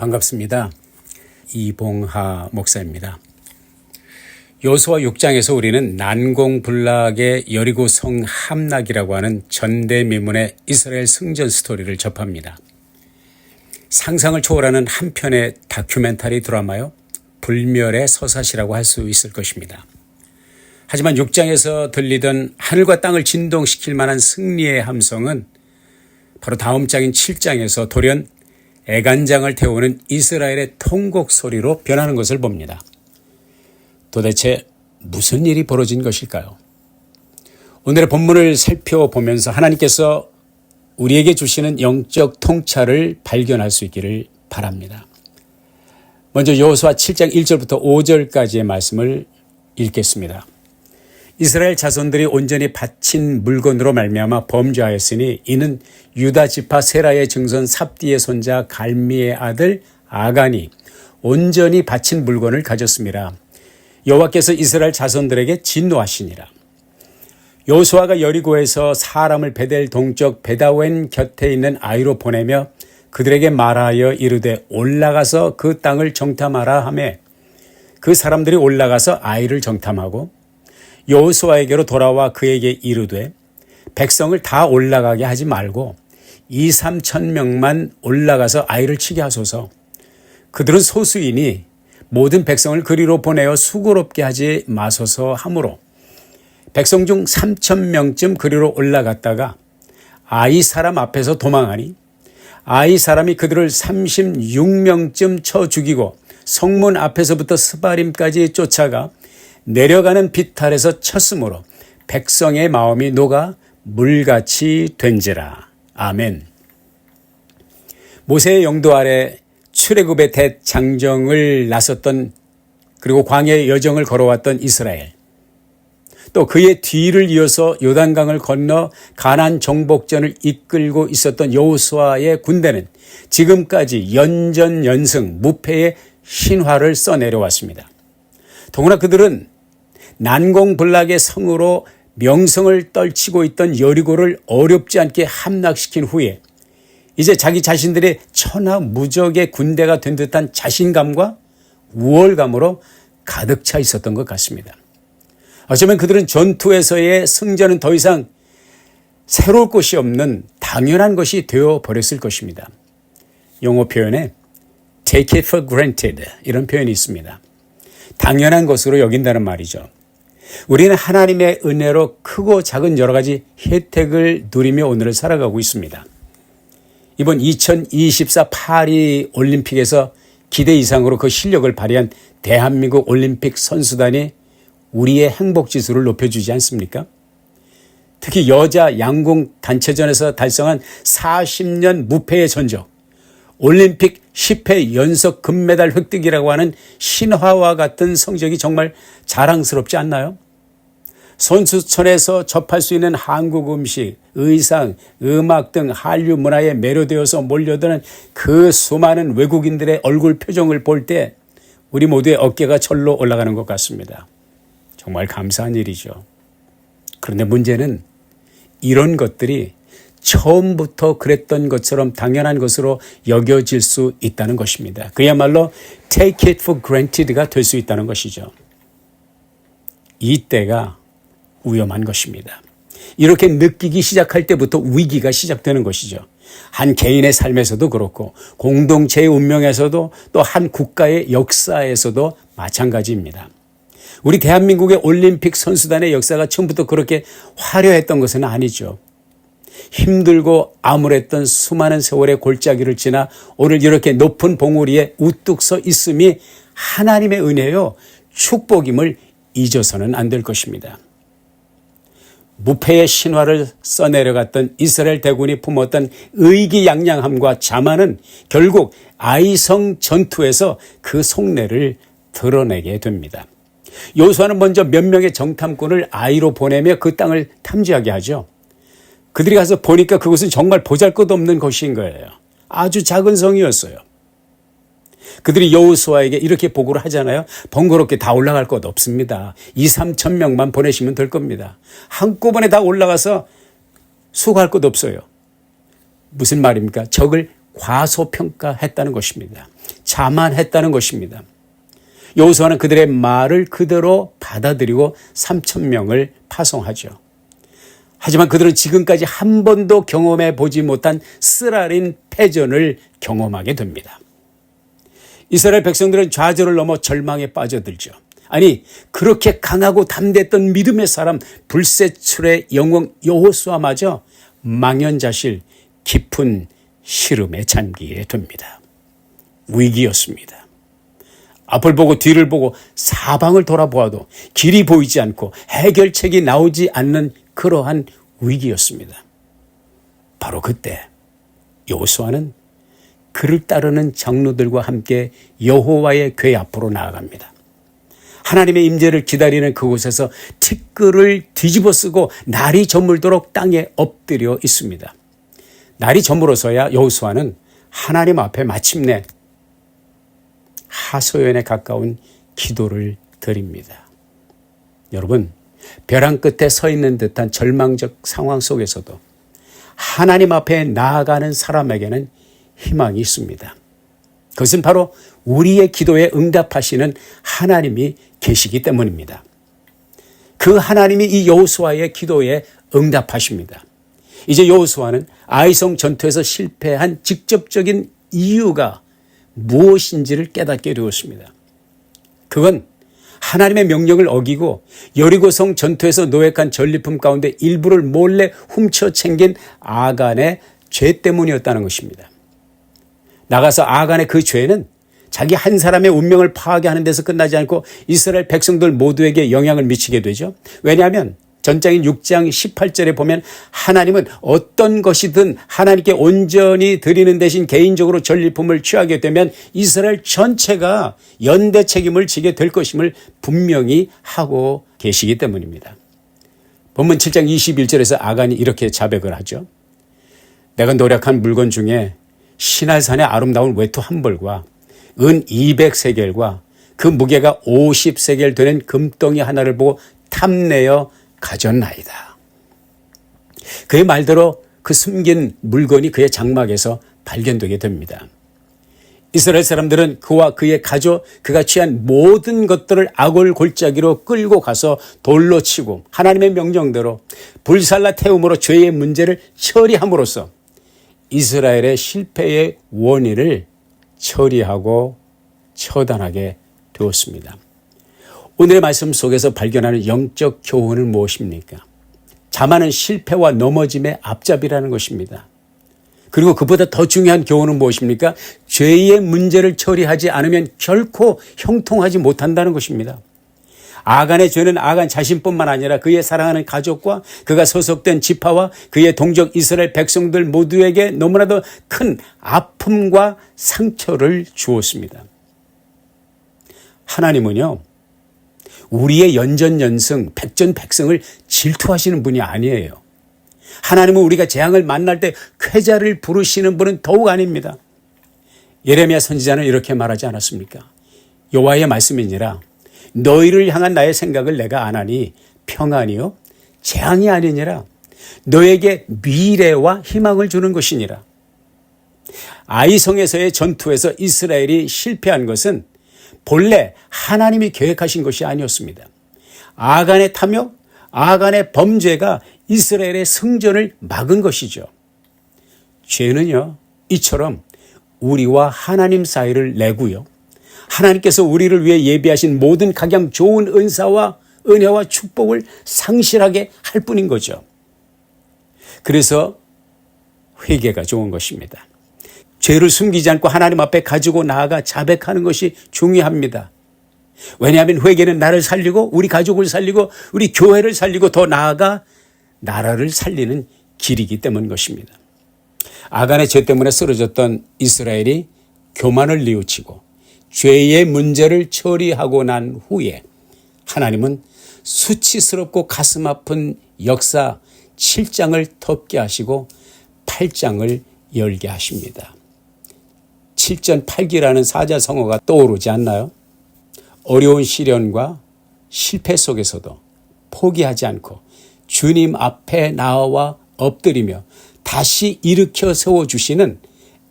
반갑습니다. 이봉하 목사입니다. 여호수아 6장에서 우리는 난공불락의 여리고성 함락이라고 하는 전대미문의 이스라엘 승전 스토리를 접합니다. 상상을 초월하는 한 편의 다큐멘터리 드라마요. 불멸의 서사시라고 할 수 있을 것입니다. 하지만 6장에서 들리던 하늘과 땅을 진동시킬 만한 승리의 함성은 바로 다음 장인 7장에서 돌연 애간장을 태우는 이스라엘의 통곡 소리로 변하는 것을 봅니다. 도대체 무슨 일이 벌어진 것일까요? 오늘의 본문을 살펴보면서 하나님께서 우리에게 주시는 영적 통찰을 발견할 수 있기를 바랍니다. 먼저 여호수아 7장 1절부터 5절까지의 말씀을 읽겠습니다. 이스라엘 자손들이 온전히 바친 물건으로 말미암아 범죄하였으니 이는 유다 지파 세라의 증손 삽디의 손자 갈미의 아들 아간이 온전히 바친 물건을 가졌습니다. 여호와께서 이스라엘 자손들에게 진노하시니라. 여호수아가 여리고에서 사람을 베델 동쪽 베다웬 곁에 있는 아이로 보내며 그들에게 말하여 이르되 올라가서 그 땅을 정탐하라 하매 그 사람들이 올라가서 아이를 정탐하고 여호수아에게로 돌아와 그에게 이르되 백성을 다 올라가게 하지 말고 2-3천 명만 올라가서 아이를 치게 하소서. 그들은 소수이니 모든 백성을 그리로 보내어 수고롭게 하지 마소서 하므로 백성 중 3천 명쯤 그리로 올라갔다가 아이 사람 앞에서 도망하니 아이 사람이 그들을 36명쯤 쳐 죽이고 성문 앞에서부터 스바림까지 쫓아가 내려가는 비탈에서 쳤으므로 백성의 마음이 녹아 물같이 된지라. 아멘. 모세의 영도 아래 출애굽의 대장정을 나섰던 그리고 광야의 여정을 걸어왔던 이스라엘, 또 그의 뒤를 이어서 요단강을 건너 가나안 정복전을 이끌고 있었던 여호수아의 군대는 지금까지 연전연승 무패의 신화를 써내려왔습니다. 더구나 그들은 난공불락의 성으로 명성을 떨치고 있던 여리고를 어렵지 않게 함락시킨 후에 이제 자기 자신들의 천하무적의 군대가 된 듯한 자신감과 우월감으로 가득 차 있었던 것 같습니다. 어쩌면 그들은 전투에서의 승전은 더 이상 새로울 것이 없는 당연한 것이 되어버렸을 것입니다. 영어 표현에 take it for granted 이런 표현이 있습니다. 당연한 것으로 여긴다는 말이죠. 우리는 하나님의 은혜로 크고 작은 여러 가지 혜택을 누리며 오늘을 살아가고 있습니다. 이번 2024 파리 올림픽에서 기대 이상으로 그 실력을 발휘한 대한민국 올림픽 선수단이 우리의 행복지수를 높여주지 않습니까? 특히 여자 양궁 단체전에서 달성한 40년 무패의 전적, 올림픽 10회 연속 금메달 획득이라고 하는 신화와 같은 성적이 정말 자랑스럽지 않나요? 선수촌에서 접할 수 있는 한국 음식, 의상, 음악 등 한류 문화에 매료되어서 몰려드는 그 수많은 외국인들의 얼굴 표정을 볼 때 우리 모두의 어깨가 절로 올라가는 것 같습니다. 정말 감사한 일이죠. 그런데 문제는 이런 것들이 처음부터 그랬던 것처럼 당연한 것으로 여겨질 수 있다는 것입니다. 그야말로 take it for granted가 될 수 있다는 것이죠. 이때가 위험한 것입니다. 이렇게 느끼기 시작할 때부터 위기가 시작되는 것이죠. 한 개인의 삶에서도 그렇고 공동체의 운명에서도 또 한 국가의 역사에서도 마찬가지입니다. 우리 대한민국의 올림픽 선수단의 역사가 처음부터 그렇게 화려했던 것은 아니죠. 힘들고 암울했던 수많은 세월의 골짜기를 지나 오늘 이렇게 높은 봉우리에 우뚝 서 있음이 하나님의 은혜요, 축복임을 잊어서는 안 될 것입니다. 무패의 신화를 써내려갔던 이스라엘 대군이 품었던 의기양양함과 자만은 결국 아이성 전투에서 그 속내를 드러내게 됩니다. 여호수아는 먼저 몇 명의 정탐꾼을 아이로 보내며 그 땅을 탐지하게 하죠. 그들이 가서 보니까 그곳은 정말 보잘것없는 곳인 거예요. 아주 작은 성이었어요. 그들이 여호수아에게 이렇게 보고를 하잖아요. 번거롭게 다 올라갈 것 없습니다. 2-3천 명만 보내시면 될 겁니다. 한꺼번에 다 올라가서 수고할 것 없어요. 무슨 말입니까? 적을 과소평가했다는 것입니다. 자만했다는 것입니다. 여호수아는 그들의 말을 그대로 받아들이고 3,000명을 파송하죠. 하지만 그들은 지금까지 한 번도 경험해 보지 못한 쓰라린 패전을 경험하게 됩니다. 이스라엘 백성들은 좌절을 넘어 절망에 빠져들죠. 아니, 그렇게 강하고 담대했던 믿음의 사람 불세출의 영웅 여호수아마저 망연자실 깊은 시름에 잠기게 됩니다. 위기였습니다. 앞을 보고 뒤를 보고 사방을 돌아보아도 길이 보이지 않고 해결책이 나오지 않는 그러한 위기였습니다. 바로 그때 여호수아는 그를 따르는 장로들과 함께 여호와의 궤 앞으로 나아갑니다. 하나님의 임재를 기다리는 그곳에서 티끌을 뒤집어 쓰고 날이 저물도록 땅에 엎드려 있습니다. 날이 저물어서야 여호수아는 하나님 앞에 마침내 하소연에 가까운 기도를 드립니다. 여러분, 벼랑 끝에 서 있는 듯한 절망적 상황 속에서도 하나님 앞에 나아가는 사람에게는 희망이 있습니다. 그것은 바로 우리의 기도에 응답하시는 하나님이 계시기 때문입니다. 그 하나님이 이 여호수아의 기도에 응답하십니다. 이제 여호수아는 아이성 전투에서 실패한 직접적인 이유가 무엇인지를 깨닫게 되었습니다. 그건 하나님의 명령을 어기고 여리고성 전투에서 노획한 전리품 가운데 일부를 몰래 훔쳐 챙긴 아간의 죄 때문이었다는 것입니다. 나가서 아간의 그 죄는 자기 한 사람의 운명을 파하게 하는 데서 끝나지 않고 이스라엘 백성들 모두에게 영향을 미치게 되죠. 왜냐하면 전장인 6장 18절에 보면 하나님은 어떤 것이든 하나님께 온전히 드리는 대신 개인적으로 전리품을 취하게 되면 이스라엘 전체가 연대 책임을 지게 될 것임을 분명히 하고 계시기 때문입니다. 본문 7장 21절에서 아간이 이렇게 자백을 하죠. 내가 노력한 물건 중에 시날산의 아름다운 외투 한 벌과 은 200세겔과 그 무게가 50세겔 되는 금덩이 하나를 보고 탐내어 가졌나이다. 그의 말대로 그 숨긴 물건이 그의 장막에서 발견되게 됩니다. 이스라엘 사람들은 그와 그의 가족, 그가 취한 모든 것들을 아골 골짜기로 끌고 가서 돌로 치고 하나님의 명령대로 불살라 태움으로 죄의 문제를 처리함으로써 이스라엘의 실패의 원인을 처리하고 처단하게 되었습니다. 오늘의 말씀 속에서 발견하는 영적 교훈은 무엇입니까? 자만은 실패와 넘어짐의 앞잡이라는 것입니다. 그리고 그보다 더 중요한 교훈은 무엇입니까? 죄의 문제를 처리하지 않으면 결코 형통하지 못한다는 것입니다. 아간의 죄는 아간 자신뿐만 아니라 그의 사랑하는 가족과 그가 소속된 지파와 그의 동족 이스라엘 백성들 모두에게 너무나도 큰 아픔과 상처를 주었습니다. 하나님은요, 우리의 연전연승, 백전백승을 질투하시는 분이 아니에요. 하나님은 우리가 재앙을 만날 때 쾌자를 부르시는 분은 더욱 아닙니다. 예레미야 선지자는 이렇게 말하지 않았습니까? 여호와의 말씀이니라 너희를 향한 나의 생각을 내가 아나니 평안이요 재앙이 아니니라 너에게 미래와 희망을 주는 것이니라. 아이성에서의 전투에서 이스라엘이 실패한 것은 본래 하나님이 계획하신 것이 아니었습니다. 아간의 탐욕, 아간의 범죄가 이스라엘의 승전을 막은 것이죠. 죄는요, 이처럼 우리와 하나님 사이를 내고요. 하나님께서 우리를 위해 예비하신 모든 각양 좋은 은사와 은혜와 축복을 상실하게 할 뿐인 거죠. 그래서 회개가 좋은 것입니다. 죄를 숨기지 않고 하나님 앞에 가지고 나아가 자백하는 것이 중요합니다. 왜냐하면 회개는 나를 살리고 우리 가족을 살리고 우리 교회를 살리고 더 나아가 나라를 살리는 길이기 때문인 것입니다. 아간의 죄 때문에 쓰러졌던 이스라엘이 교만을 뉘우치고 죄의 문제를 처리하고 난 후에 하나님은 수치스럽고 가슴 아픈 역사 7장을 덮게 하시고 8장을 열게 하십니다. 7전 8기라는 사자성어가 떠오르지 않나요? 어려운 시련과 실패 속에서도 포기하지 않고 주님 앞에 나와 엎드리며 다시 일으켜 세워주시는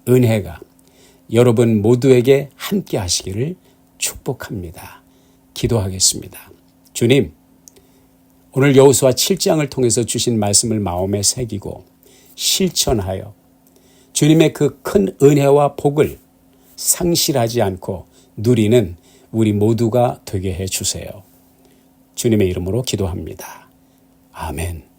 은혜가 여러분 모두에게 함께 하시기를 축복합니다. 기도하겠습니다. 주님, 오늘 여호수아 7장을 통해서 주신 말씀을 마음에 새기고 실천하여 주님의 그 큰 은혜와 복을 상실하지 않고 누리는 우리 모두가 되게 해 주세요. 주님의 이름으로 기도합니다. 아멘.